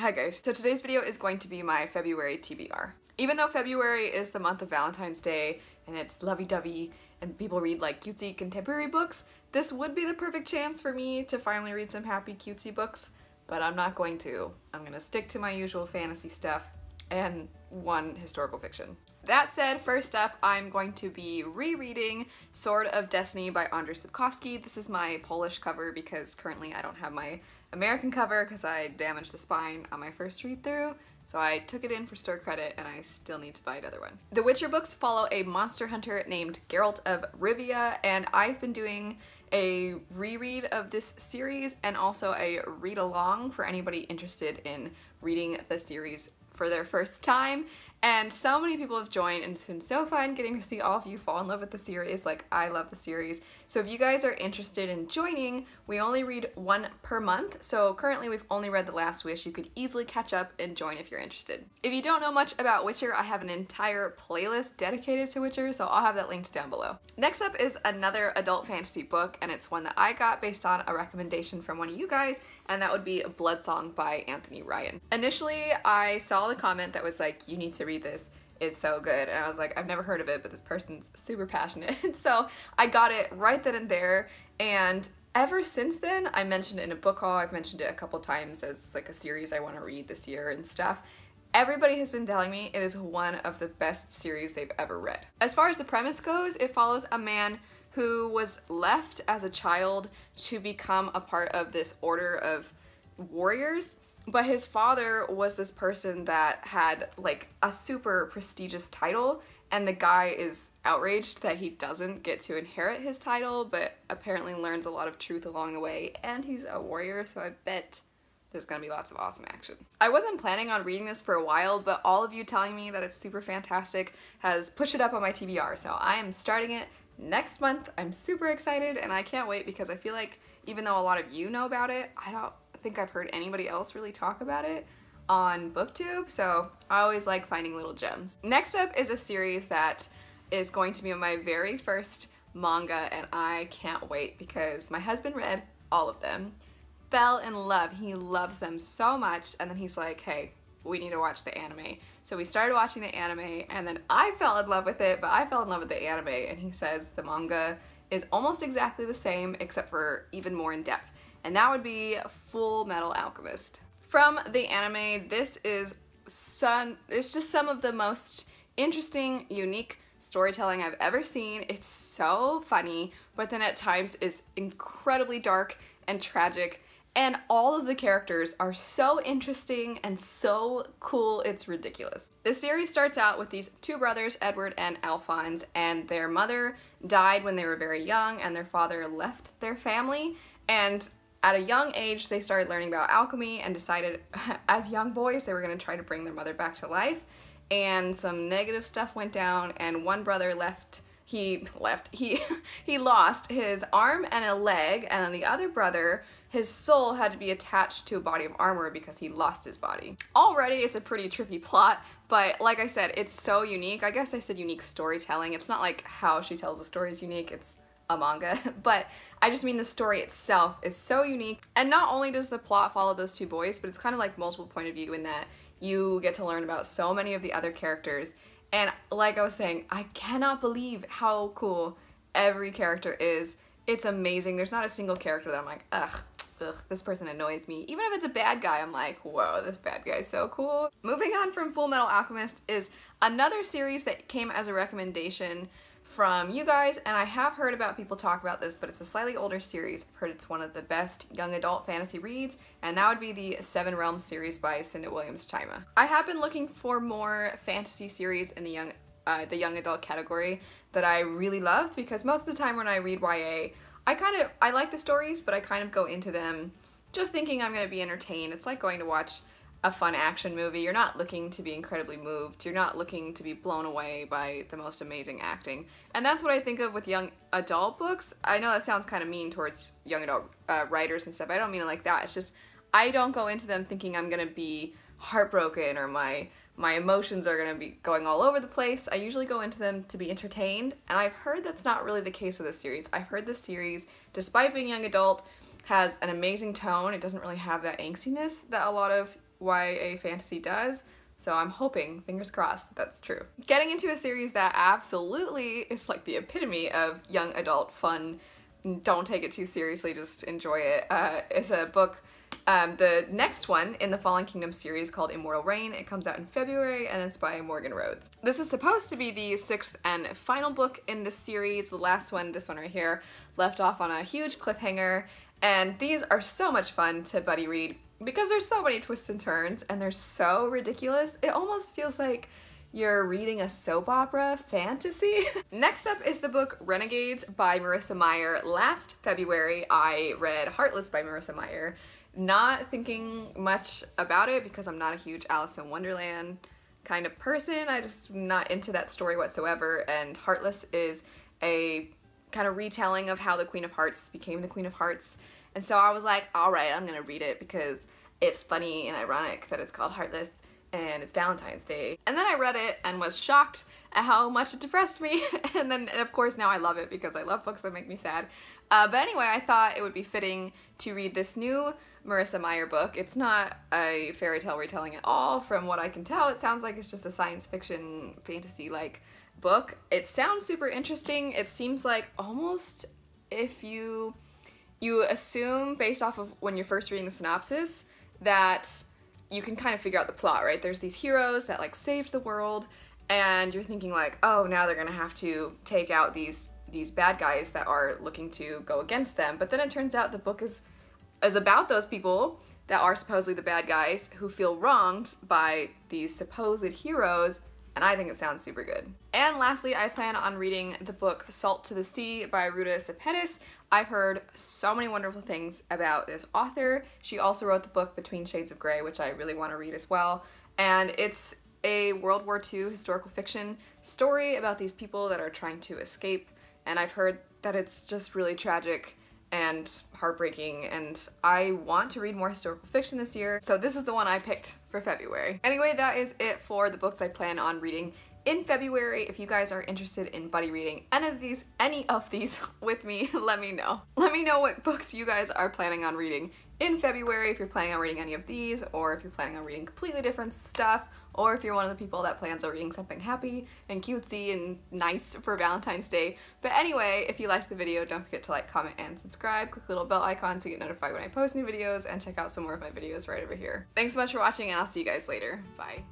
Hi guys, so today's video is going to be my February TBR. Even though February is the month of Valentine's Day and it's lovey-dovey and people read like cutesy contemporary books, this would be the perfect chance for me to finally read some happy cutesy books, but I'm not going to. I'm gonna stick to my usual fantasy stuff and one historical fiction. That said, first up, I'm going to be rereading Sword of Destiny by Andrzej Sapkowski. This is my Polish cover because currently I don't have my American cover because I damaged the spine on my first read through, so I took it in for store credit and I still need to buy another one. The Witcher books follow a monster hunter named Geralt of Rivia, and I've been doing a reread of this series and also a read-along for anybody interested in reading the series for their first time, and so many people have joined and it's been so fun getting to see all of you fall in love with the series. Like, I love the series. So if you guys are interested in joining, we only read one per month, so currently we've only read The Last Wish. You could easily catch up and join if you're interested. If you don't know much about Witcher, I have an entire playlist dedicated to Witcher, so I'll have that linked down below. Next up is another adult fantasy book, and it's one that I got based on a recommendation from one of you guys, and that would be Bloodsong by Anthony Ryan. Initially, I saw the comment that was like, you need to read this, it's so good, and I was like, I've never heard of it, but this person's super passionate. So I got it right then and there, and ever since then, I mentioned it in a book haul, I've mentioned it a couple times as like a series I want to read this year and stuff. Everybody has been telling me it is one of the best series they've ever read. As far as the premise goes, it follows a man who was left as a child to become a part of this order of warriors, but his father was this person that had like a super prestigious title, and the guy is outraged that he doesn't get to inherit his title, but apparently learns a lot of truth along the way, and he's a warrior, so I bet there's gonna be lots of awesome action. I wasn't planning on reading this for a while, but all of you telling me that it's super fantastic has pushed it up on my TBR, so I am starting it next month. I'm super excited and I can't wait because I feel like even though a lot of you know about it, I don't think I've heard anybody else really talk about it on BookTube, so I always like finding little gems. Next up is a series that is going to be my very first manga, and I can't wait because my husband read all of them, fell in love, he loves them so much, and then he's like, hey, we need to watch the anime. So we started watching the anime, and then I fell in love with it, but I fell in love with the anime, and he says the manga is almost exactly the same except for even more in depth, and that would be Full Metal Alchemist. From the anime, this is it's just some of the most interesting, unique storytelling I've ever seen. It's so funny, but then at times is incredibly dark and tragic, and all of the characters are so interesting and so cool, it's ridiculous. The series starts out with these two brothers, Edward and Alphonse, and their mother died when they were very young, and their father left their family, and at a young age they started learning about alchemy and decided as young boys they were going to try to bring their mother back to life, and some negative stuff went down, and one brother he lost his arm and a leg, and then the other brother, his soul had to be attached to a body of armor because he lost his body. Already it's a pretty trippy plot, but like I said, it's so unique. I guess I said unique storytelling. It's not like how she tells the story is unique, it's a manga, but I just mean the story itself is so unique. And not only does the plot follow those two boys, but it's kind of like multiple point of view in that you get to learn about so many of the other characters. And like I was saying, I cannot believe how cool every character is. It's amazing. There's not a single character that I'm like, ugh, this person annoys me. Even if it's a bad guy, I'm like, whoa, this bad guy's so cool. Moving on from Full Metal Alchemist is another series that came as a recommendation from you guys, and I have heard about people talk about this, but it's a slightly older series. I've heard it's one of the best young adult fantasy reads, and that would be the Seven Realms series by Cinda Williams Chima. I have been looking for more fantasy series in the young adult category that I really love, because most of the time when I read YA, I like the stories, but I kind of go into them just thinking I'm going to be entertained. It's like going to watch a fun action movie. You're not looking to be incredibly moved. You're not looking to be blown away by the most amazing acting. And that's what I think of with young adult books. I know that sounds kind of mean towards young adult writers and stuff. I don't mean it like that. It's just I don't go into them thinking I'm going to be heartbroken or my emotions are going to be going all over the place. I usually go into them to be entertained, and I've heard that's not really the case with this series. I've heard this series, despite being young adult, has an amazing tone. It doesn't really have that angstiness that a lot of YA fantasy does. So I'm hoping, fingers crossed, that's true. Getting into a series that absolutely is like the epitome of young adult fun, don't take it too seriously, just enjoy it. It's a book, the next one in the Fallen Kingdom series called Immortal Reign. It comes out in February and it's by Morgan Rhodes. This is supposed to be the 6th and final book in this series. The last one, this one right here, left off on a huge cliffhanger, and these are so much fun to buddy read because there's so many twists and turns and they're so ridiculous. It almost feels like you're reading a soap opera fantasy. Next up is the book Renegades by Marissa Meyer. Last February I read Heartless by Marissa Meyer, not thinking much about it because I'm not a huge Alice in Wonderland kind of person. I just not into that story whatsoever, and Heartless is a kind of retelling of how the Queen of Hearts became the Queen of Hearts. And so I was like, alright, I'm gonna read it because it's funny and ironic that it's called Heartless and it's Valentine's Day. And then I read it and was shocked at how much it depressed me. And then of course now I love it because I love books that make me sad. But anyway, I thought it would be fitting to read this new Marissa Meyer book. It's not a fairy tale retelling at all. From what I can tell, it sounds like it's just a science fiction fantasy-like book. It sounds super interesting. It seems like almost if you assume based off of when you're first reading the synopsis that you can kind of figure out the plot, right? There's these heroes that like saved the world and you're thinking like, oh, now they're gonna have to take out these bad guys that are looking to go against them. But then it turns out the book is about those people that are supposedly the bad guys who feel wronged by these supposed heroes, and I think it sounds super good. And lastly, I plan on reading the book Salt to the Sea by Ruta Sepetys. I've heard so many wonderful things about this author. She also wrote the book Between Shades of Grey, which I really want to read as well. And it's a World War II historical fiction story about these people that are trying to escape. And I've heard that it's just really tragic and heartbreaking, and I want to read more historical fiction this year, so this is the one I picked for February. Anyway, that is it for the books I plan on reading in February. If you guys are interested in buddy reading any of these with me, let me know. Let me know what books you guys are planning on reading in February, if you're planning on reading any of these, or if you're planning on reading completely different stuff, or if you're one of the people that plans on reading something happy and cutesy and nice for Valentine's Day. But anyway, if you liked the video, don't forget to like, comment, and subscribe. Click the little bell icon to get notified when I post new videos, and check out some more of my videos right over here. Thanks so much for watching, and I'll see you guys later. Bye.